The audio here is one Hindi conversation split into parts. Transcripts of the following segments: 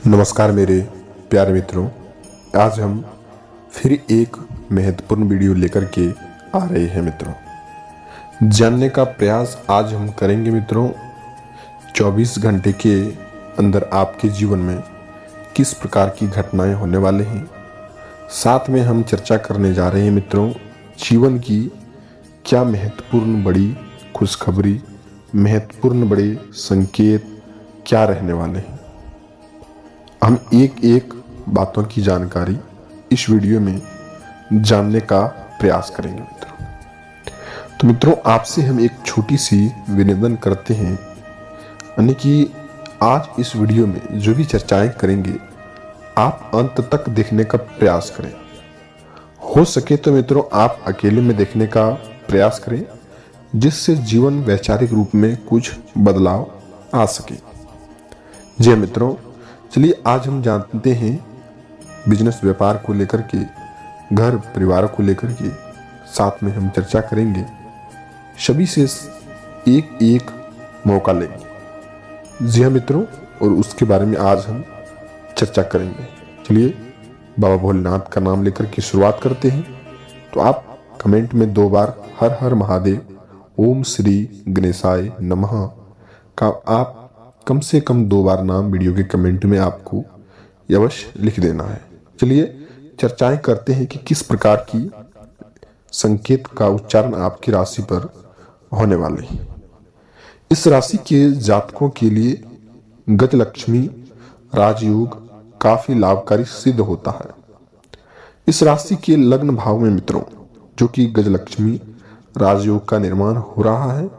नमस्कार मेरे प्यारे मित्रों, आज हम फिर एक महत्वपूर्ण वीडियो लेकर के आ रहे हैं मित्रों। जानने का प्रयास आज हम करेंगे मित्रों 24 घंटे के अंदर आपके जीवन में किस प्रकार की घटनाएं होने वाले हैं। साथ में हम चर्चा करने जा रहे हैं मित्रों जीवन की क्या महत्वपूर्ण बड़ी खुशखबरी, महत्वपूर्ण बड़े संकेत क्या रहने वाले हैं। हम एक एक बातों की जानकारी इस वीडियो में जानने का प्रयास करेंगे मित्रों। तो मित्रों, आपसे हम एक छोटी सी विनिवेदन करते हैं, यानी कि आज इस वीडियो में जो भी चर्चाएं करेंगे आप अंत तक देखने का प्रयास करें। हो सके तो मित्रों आप अकेले में देखने का प्रयास करें, जिससे जीवन वैचारिक रूप में कुछ बदलाव आ सके। जी मित्रों, चलिए आज हम जानते हैं बिजनेस व्यापार को लेकर के, घर परिवार को लेकर के, साथ में हम चर्चा करेंगे, सभी से एक एक मौका लेंगे। जी हाँ मित्रों, और उसके बारे में आज हम चर्चा करेंगे। चलिए बाबा भोलेनाथ का नाम लेकर के शुरुआत करते हैं। तो आप कमेंट में 2 बार हर हर महादेव, ओम श्री गणेशाय नमः का आप कम से कम 2 बार नाम वीडियो के कमेंट में आपको अवश्य लिख देना है। चलिए चर्चाएं करते हैं कि किस प्रकार की संकेत का उच्चारण आपकी राशि पर होने वाले हैं। इस राशि के जातकों के लिए गजलक्ष्मी राजयोग काफी लाभकारी सिद्ध होता है। इस राशि के लग्न भाव में मित्रों जो कि गजलक्ष्मी राजयोग का निर्माण हो रहा है,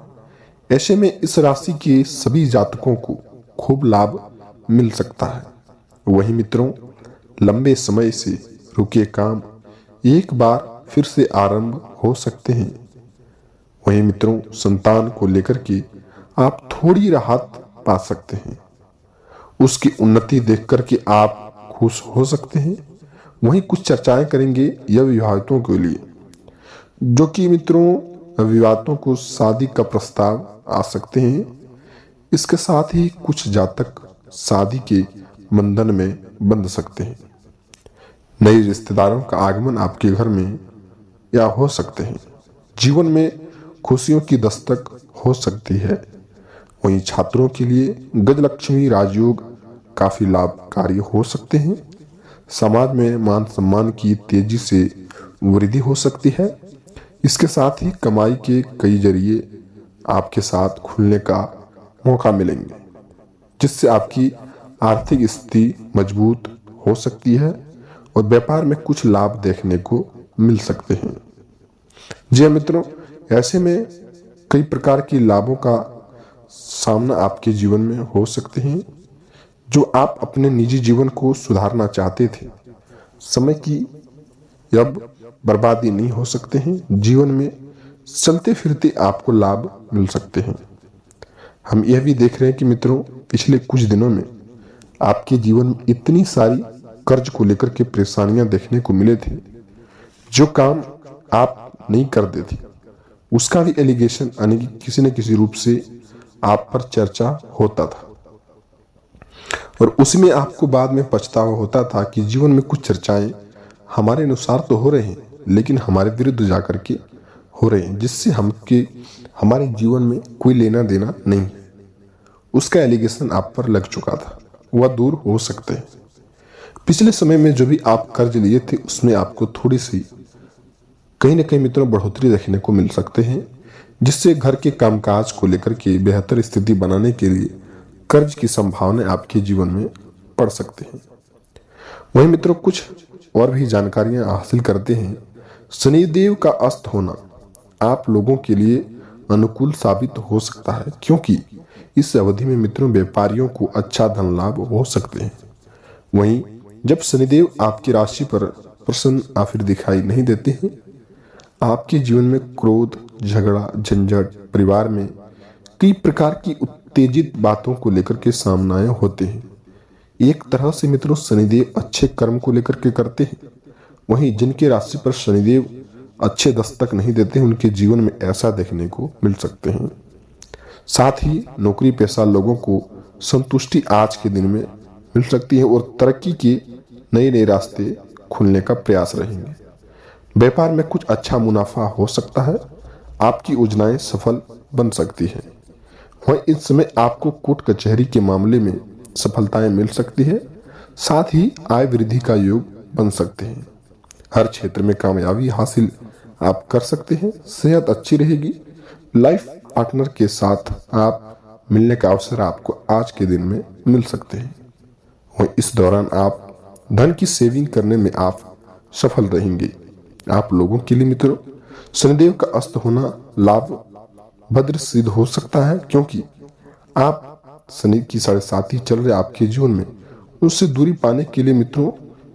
ऐसे में इस राशि के सभी जातकों को खूब लाभ मिल सकता है। वहीं मित्रों लंबे समय से रुके काम एक बार फिर से आरंभ हो सकते हैं। वहीं मित्रों संतान को लेकर के आप थोड़ी राहत पा सकते हैं, उसकी उन्नति देख करके आप खुश हो सकते हैं। वहीं कुछ चर्चाएं करेंगे यह विवाहितों के लिए, जो कि मित्रों विवाहितों को शादी का प्रस्ताव आ सकते हैं। इसके साथ ही कुछ जातक शादी के बंधन में बंध सकते हैं। नए रिश्तेदारों का आगमन आपके घर में या हो सकते हैं। जीवन में खुशियों की दस्तक हो सकती है। वहीं छात्रों के लिए गजलक्ष्मी राजयोग काफी लाभकारी हो सकते हैं। समाज में मान सम्मान की तेजी से वृद्धि हो सकती है। इसके साथ ही कमाई के कई जरिए आपके साथ खुलने का मौका मिलेंगे, जिससे आपकी आर्थिक स्थिति मजबूत हो सकती है और व्यापार में कुछ लाभ देखने को मिल सकते हैं। जी मित्रों, ऐसे में कई प्रकार के लाभों का सामना आपके जीवन में हो सकते हैं। जो आप अपने निजी जीवन को सुधारना चाहते थे, समय की अब बर्बादी नहीं हो सकते हैं। जीवन में चलते फिरते आपको लाभ मिल सकते हैं। हम यह भी देख रहे हैं कि मित्रों पिछले कुछ दिनों में आपके जीवन में इतनी सारी कर्ज को लेकर के परेशानियां देखने को मिले थे। जो काम आप नहीं करते थे उसका भी एलिगेशन यानी कि किसी न किसी रूप से आप पर चर्चा होता था, और उसमें आपको बाद में पछतावा होता था कि जीवन में कुछ चर्चाएं हमारे अनुसार तो हो रहे हैं लेकिन हमारे विरुद्ध जाकर के हो रहे हैं, जिससे हमारे जीवन में कोई लेना देना नहीं है। उसका एलिगेशन आप पर लग चुका था, वह दूर हो सकते हैं। पिछले समय में जो भी आप कर्ज लिए थे उसमें आपको थोड़ी सी कहीं ना कहीं मित्रों बढ़ोतरी देखने को मिल सकते हैं, जिससे घर के कामकाज को लेकर के बेहतर स्थिति बनाने के लिए कर्ज की संभावना आपके जीवन में पड़ सकते हैं। वहीं मित्रों कुछ और भी जानकारियां हासिल करते हैं। शनिदेव का अस्त होना आप लोगों के लिए अनुकूल साबित हो सकता है, क्योंकि इस अवधि में मित्रों व्यापारियों को अच्छा धन लाभ हो सकते हैं। वहीं जब शनिदेव आपकी राशि पर प्रसन्न या फिर दिखाई नहीं देते हैं, आपके जीवन में क्रोध, झगड़ा, झंझट, परिवार में कई प्रकार की उत्तेजित बातों को लेकर के सामने होते हैं। एक तरह से मित्रों शनिदेव अच्छे कर्म को लेकर के करते हैं। वहीं जिनके राशि पर शनिदेव अच्छे दस्तक नहीं देते हैं उनके जीवन में ऐसा देखने को मिल सकते हैं। साथ ही नौकरी पेशा लोगों को संतुष्टि आज के दिन में मिल सकती है और तरक्की के नए नए रास्ते खुलने का प्रयास रहेंगे। व्यापार में कुछ अच्छा मुनाफा हो सकता है, आपकी योजनाएं सफल बन सकती हैं। वहीं इस समय आपको कोर्ट कचहरी के मामले में सफलताएं मिल सकती है, साथ ही आय वृद्धि का योग बन सकते हैं। हर क्षेत्र में कामयाबी हासिल आप कर सकते हैं। सेहत अच्छी रहेगी। लाइफ पार्टनर के साथ आप मिलने का अवसर आपको आज के दिन में मिल सकते हैं। वहीं इस दौरान आप धन की सेविंग करने में आप सफल रहेंगे। आप लोगों के लिए मित्रों शनिदेव का अस्त होना लाभ भद्र सिद्ध हो सकता है, क्योंकि आप शनि की 7.5 चल रहे आपके जीवन में, उससे दूरी पाने के लिए मित्रों,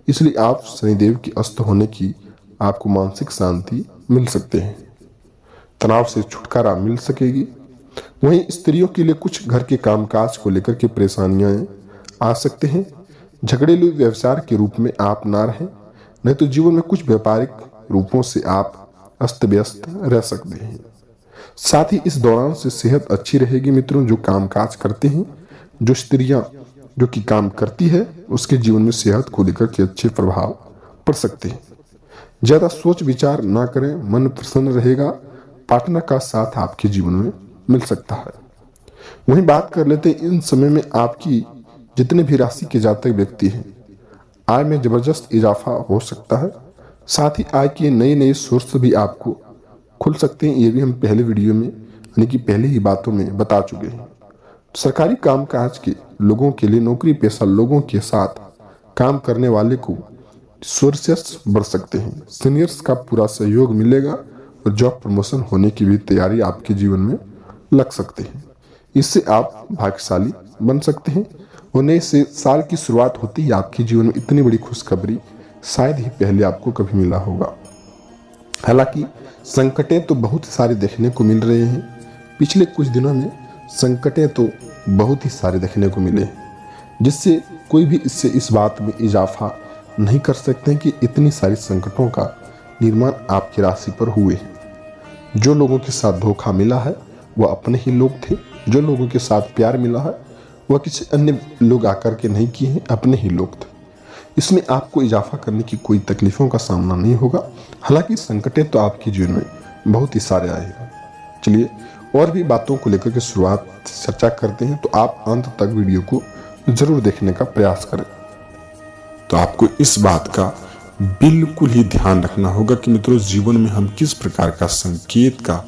इसलिए आप शनिदेव के अस्त होने की आपको मानसिक शांति मिल सकते हैं। तनाव से छुटकारा मिल सकेगी। वहीं स्त्रियों के लिए कुछ घर के कामकाज को लेकर के परेशानियां आ सकते हैं। झगड़ेलू व्यवसाय के रूप में आप ना रहें, नहीं तो जीवन में कुछ व्यापारिक रूपों से आप अस्त व्यस्त रह सकते हैं। साथ ही इस दौरान से सेहत अच्छी रहेगी मित्रों। जो कामकाज करते हैं, जो स्त्रियां जो कि काम करती है, उसके जीवन में सेहत को लेकर के अच्छे प्रभाव पड़ सकते हैं। ज्यादा सोच विचार ना करें, मन प्रसन्न रहेगा। पार्टनर का साथ आपके जीवन में मिल सकता है। वहीं बात कर लेते हैं इन समय में आपकी जितने भी राशि के जातक व्यक्ति हैं, आय में जबरदस्त इजाफा हो सकता है। साथ ही आय के नए नए सोर्स भी आपको खुल सकते हैं। ये भी हम पहले वीडियो में यानी कि पहले ही बातों में बता चुके हैं। सरकारी कामकाज के लोगों के लिए, नौकरी पेशा लोगों के साथ काम करने वाले को सोर्सेस बढ़ सकते हैं। सीनियर्स का पूरा सहयोग मिलेगा और जॉब प्रमोशन होने की भी तैयारी आपके जीवन में लग सकते हैं। इससे आप भाग्यशाली बन सकते हैं। होने से साल की शुरुआत होती ही आपके जीवन में इतनी बड़ी खुशखबरी शायद ही पहले आपको कभी मिला होगा। हालांकि संकटें तो बहुत सारे देखने को मिल रहे हैं। पिछले कुछ दिनों में संकटें तो बहुत ही सारे देखने को मिले हैं, जिससे कोई भी इससे इस बात में इजाफा नहीं कर सकते कि इतनी सारी संकटों का निर्माण आपकी राशि पर हुए हैं। जो लोगों के साथ धोखा मिला है वह अपने ही लोग थे। जो लोगों के साथ प्यार मिला है वह किसी अन्य लोग आकर के नहीं किए हैं, अपने ही लोग थे। इसमें आपको इजाफा करने की कोई तकलीफों का सामना नहीं होगा। हालांकि संकटें तो आपके जीवन में बहुत ही सारे आएगा। चलिए और भी बातों को लेकर के शुरुआत चर्चा करते हैं, तो आप अंत तक वीडियो को जरूर देखने का प्रयास करें। तो आपको इस बात का बिल्कुल ही ध्यान रखना होगा कि मित्रों जीवन में हम किस प्रकार का संकेत का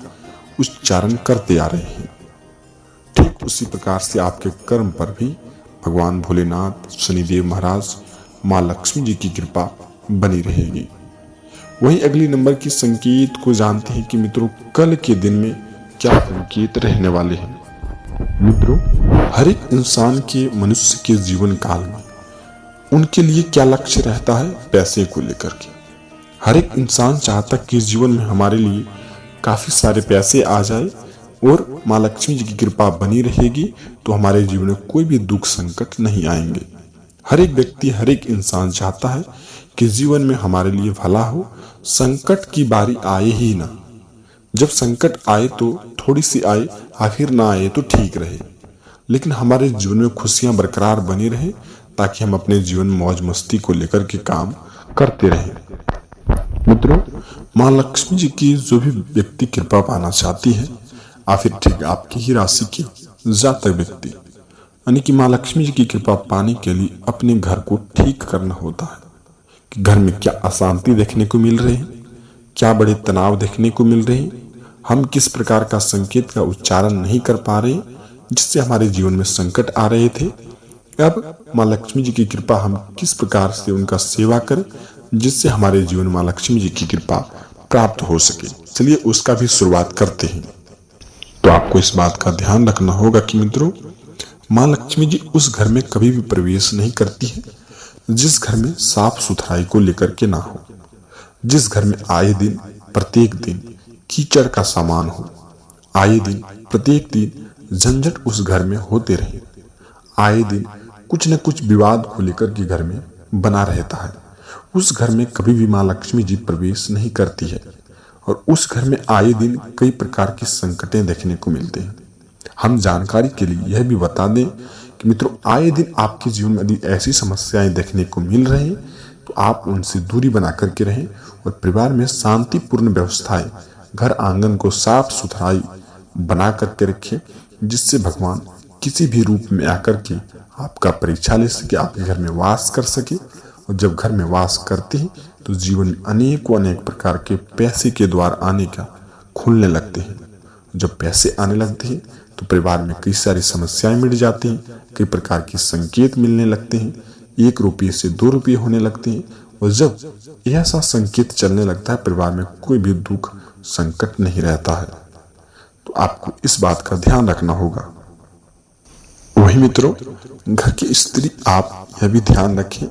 उच्चारण करते आ रहे हैं। ठीक उसी प्रकार से आपके कर्म पर भी भगवान भोलेनाथ, शनिदेव महाराज, माँ लक्ष्मी जी की कृपा बनी रहेगी। वहीं अगली नंबर की संकेत को जानते हैं कि मित्रों कल के दिन में क्या संकेत रहने वाले हैं। मित्रों हर एक इंसान के, मनुष्य के जीवन काल में उनके लिए क्या लक्ष्य रहता है पैसे को लेकर के। हर एक इंसान चाहता है कि जीवन में हमारे लिए काफी सारे पैसे आ जाए और माँ लक्ष्मी जी की कृपा बनी रहेगी तो हमारे जीवन में कोई भी दुख संकट नहीं आएंगे। हर एक व्यक्ति, हर एक इंसान चाहता है कि जीवन में हमारे लिए भला हो, संकट की बारी आए ही ना। जब संकट आए तो थोड़ी सी आए, फिर ना आए तो ठीक रहे, लेकिन हमारे जीवन में खुशियां बरकरार बनी रहे ताकि हम अपने जीवन में मौज मस्ती को लेकर के काम करते रहें। मित्रों माँ लक्ष्मी जी की जो भी व्यक्ति कृपा पाना चाहती है, फिर ठीक आपकी ही राशि के जातक व्यक्ति, यानी कि माँ लक्ष्मी जी की कृपा पाने के लिए अपने घर को ठीक करना होता है कि घर में क्या अशांति देखने को मिल रही है, क्या बड़े तनाव देखने को मिल रहे हैं, हम किस प्रकार का संकेत का उच्चारण नहीं कर पा रहे जिससे हमारे जीवन में संकट आ रहे थे। अब माँ लक्ष्मी जी की कृपा हम किस प्रकार से उनका सेवा करें जिससे हमारे जीवन में माँ लक्ष्मी जी की कृपा प्राप्त हो सके। चलिए उसका भी शुरुआत करते हैं। तो आपको इस बात का ध्यान रखना होगा कि मित्रों माँ लक्ष्मी जी उस घर में कभी भी प्रवेश नहीं करती है जिस घर में साफ सुथराई को लेकर के ना हो, जिस घर में आए दिन प्रत्येक दिन कीचड़ का सामान हो, आए दिन प्रत्येक दिन झंझट उस घर में होते रहे, आए दिन कुछ न कुछ विवाद को लेकर के घर में बना रहता है, उस घर में कभी भी माँ लक्ष्मी जी प्रवेश नहीं करती है और उस घर में आए दिन कई प्रकार की संकटें देखने को मिलते हैं। हम जानकारी के लिए यह भी बता दें कि मित्रों आए दिन आपके जीवन में यदि ऐसी समस्याएं देखने को मिल रही हैं तो आप उनसे दूरी बना करके रहें और परिवार में शांतिपूर्ण व्यवस्थाएं, घर आंगन को साफ सुथराई बना करके रखें, जिससे भगवान किसी भी रूप में आकर के आपका परीक्षा ले सके, आपके घर में वास कर सके। और जब घर में वास करते हैं तो जीवन में अनेक प्रकार के पैसे के द्वार आने का खुलने लगते हैं। जब पैसे आने लगते हैं तो परिवार में कई सारी समस्याएं मिट जाती हैं, कई प्रकार के संकेत मिलने लगते हैं, 1 रुपये से 2 रुपये होने लगते हैं। और जब ऐसा संकेत चलने लगता है परिवार में कोई भी दुख संकट नहीं रहता है। तो आपको इस बात का ध्यान रखना होगा। वही मित्रों, घर की स्त्री आप यह भी ध्यान रखें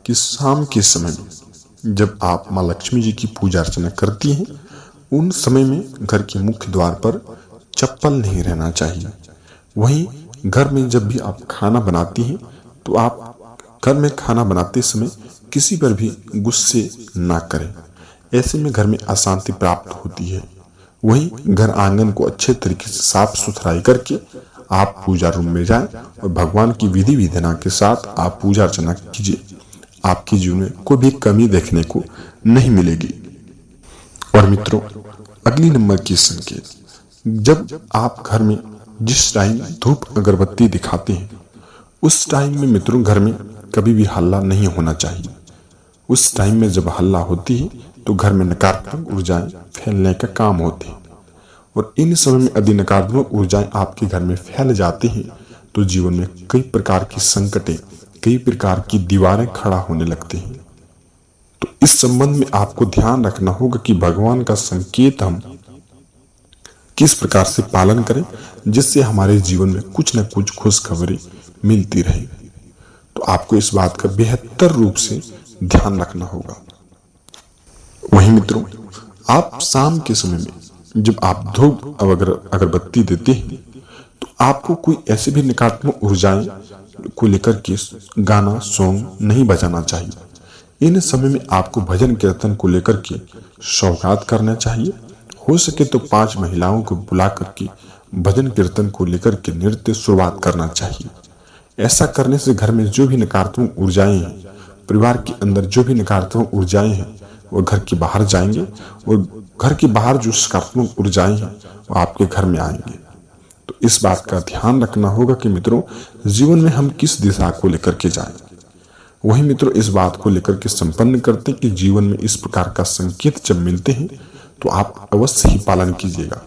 कि शाम के समय में जब आप माँ लक्ष्मी जी की पूजा अर्चना करती हैं, उन समय में घर के मुख्य द्वार पर चप्पल नहीं रहना चाहिए। वहीं घर में जब भी आप खाना बनाती हैं तो आप घर में खाना बनाते समय किसी पर भी गुस्से ना करें, ऐसे में घर में अशांति प्राप्त होती है। वहीं घर आंगन को अच्छे तरीके से साफ सुथराई करके आप पूजा रूम में जाएं और भगवान की विधि विधान के साथ आप पूजा अर्चना कीजिए। आपके जीवन में कोई भी कमी देखने को नहीं मिलेगी। और मित्रों, अगली नंबर की संकेत, जब आप घर में जिस टाइम धूप अगरबत्ती दिखाते हैं उस टाइम में मित्रों घर में कभी भी हल्ला नहीं होना चाहिए। उस टाइम में जब हल्ला होती है तो घर में नकारात्मक ऊर्जाएं फैलने का काम होते हैं। और इन समय में यदि नकारात्मक ऊर्जाएं आपके घर में फैल जाती हैं तो जीवन में कई प्रकार की संकटें, कई प्रकार की दीवारें खड़ा होने लगते हैं। तो इस संबंध में आपको ध्यान रखना होगा कि भगवान का संकेत हम किस प्रकार से पालन करें, जिससे हमारे जीवन में कुछ न कुछ खुशखबरी मिलती रहे। तो आपको इस बात का बेहतर रूप से ध्यान रखना होगा। वहीं मित्रों, आप शाम के समय में जब आप धूप अगरबत्ती देते हैं तो आपको कोई ऐसे भी नकारात्मक ऊर्जाएं को लेकर के गाना सॉन्ग नहीं बजाना चाहिए। इन समय में आपको भजन कीर्तन को लेकर के सौगात करना चाहिए। हो सके तो 5 महिलाओं को बुला करके भजन कीर्तन को लेकर के नृत्य शुरुआत करना चाहिए। ऐसा करने से घर में जो भी नकारात्मक ऊर्जाएं हैं, परिवार के अंदर जो भी नकारात्मक ऊर्जाएं हैं वो घर के बाहर जाएंगे और घर के बाहर जो सकारात्मक ऊर्जाएं हैं वो आपके घर में आएंगे। तो इस बात का ध्यान रखना होगा कि मित्रों जीवन में हम किस दिशा को लेकर के जाएं। वही मित्रों इस बात को लेकर के संपन्न करते हैं कि जीवन में इस प्रकार का संकेत जब मिलते हैं तो आप अवश्य ही पालन कीजिएगा।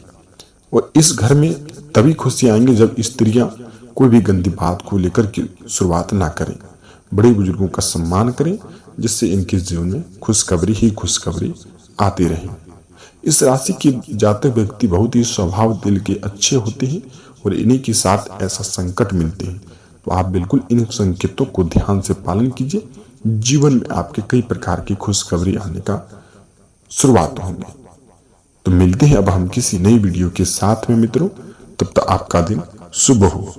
और इस घर में तभी खुशी आएंगे जब स्त्रियां कोई भी गंदी बात को लेकर के शुरुआत ना करें, बड़े बुजुर्गों का सम्मान करें, जिससे इनके जीवन में खुशखबरी ही खुशखबरी आती रहे। इस राशि के जातक व्यक्ति बहुत ही स्वभाव दिल के अच्छे होते हैं और इन्हीं के साथ ऐसा संकट मिलते हैं। तो आप बिल्कुल इन संकेतों को ध्यान से पालन कीजिए, जीवन में आपके कई प्रकार की खुशखबरी आने का शुरुआत होंगे। तो मिलते हैं अब हम किसी नई वीडियो के साथ में मित्रों, तब तक आपका दिन शुभ हो।